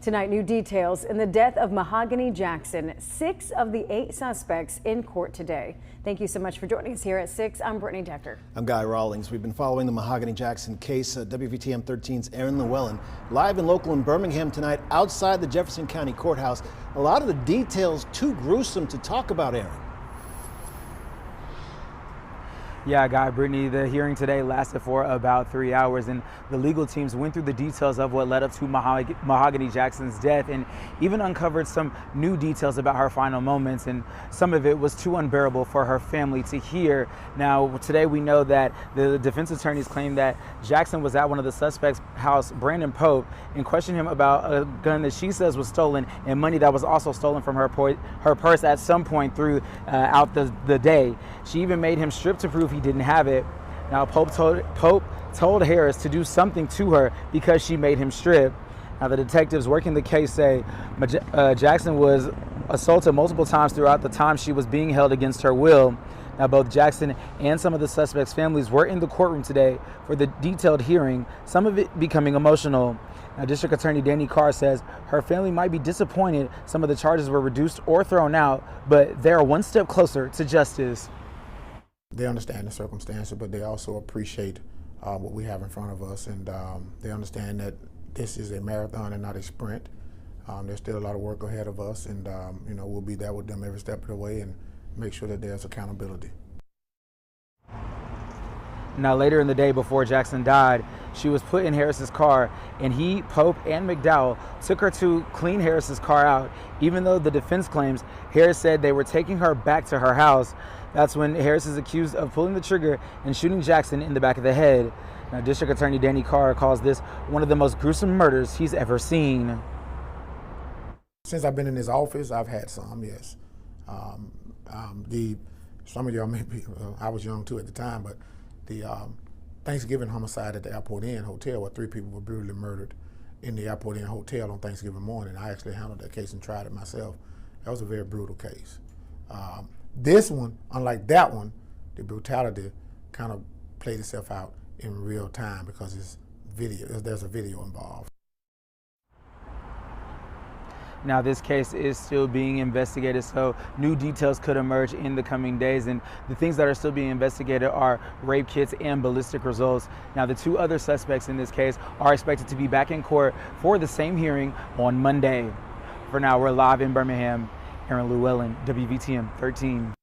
Tonight, new details in the death of Mahogany Jackson. 6 of the 8 suspects in court today. Thank you so much for joining us here at 6. I'm Brittany Decker. I'm Guy Rawlings. We've been following the Mahogany Jackson case. WVTM 13's Aaron Llewellyn live and local in Birmingham tonight outside the Jefferson County Courthouse. A lot of the details too gruesome to talk about, Aaron. Yeah, Guy, Brittany, the hearing today lasted for about 3 hours, and the legal teams went through the details of what led up to Mahogany Jackson's death and even uncovered some new details about her final moments, and some of it was too unbearable for her family to hear. Now, today we know that the defense attorneys claim that Jackson was at one of the suspects' house, Brandon Pope, and questioned him about a gun that she says was stolen and money that was also stolen from her purse at some point throughout the day. She even made him strip to prove he didn't have it. Now, Pope told Harris to do something to her because she made him strip. Now, the detectives working the case say Jackson was assaulted multiple times throughout the time she was being held against her will. Now, both Jackson and some of the suspects' families were in the courtroom today for the detailed hearing, some of it becoming emotional. Now, District Attorney Danny Carr says her family might be disappointed some of the charges were reduced or thrown out, but they're one step closer to justice. They understand the circumstances, but they also appreciate what we have in front of us, and they understand that this is a marathon and not a sprint. There's still a lot of work ahead of us, and we'll be there with them every step of the way and make sure that there's accountability. Now, later in the day before Jackson died, she was put in Harris's car, and he, Pope, and McDowell took her to clean Harris's car out. Even though the defense claims Harris said they were taking her back to her house, that's when Harris is accused of pulling the trigger and shooting Jackson in the back of the head. Now, District Attorney Danny Carr calls this one of the most gruesome murders he's ever seen. Since I've been in this office, I've had some, yes. Some of y'all may be, I was young too at the time, but the Thanksgiving homicide at the Airport Inn Hotel, where 3 people were brutally murdered in the Airport Inn Hotel on Thanksgiving morning. I actually handled that case and tried it myself. That was a very brutal case. This one, unlike that one, the brutality kind of played itself out in real time because it's video. There's a video involved. Now, this case is still being investigated, so new details could emerge in the coming days. And the things that are still being investigated are rape kits and ballistic results. Now, the 2 other suspects in this case are expected to be back in court for the same hearing on Monday. For now, we're live in Birmingham. Aaron Llewellyn, WVTM 13.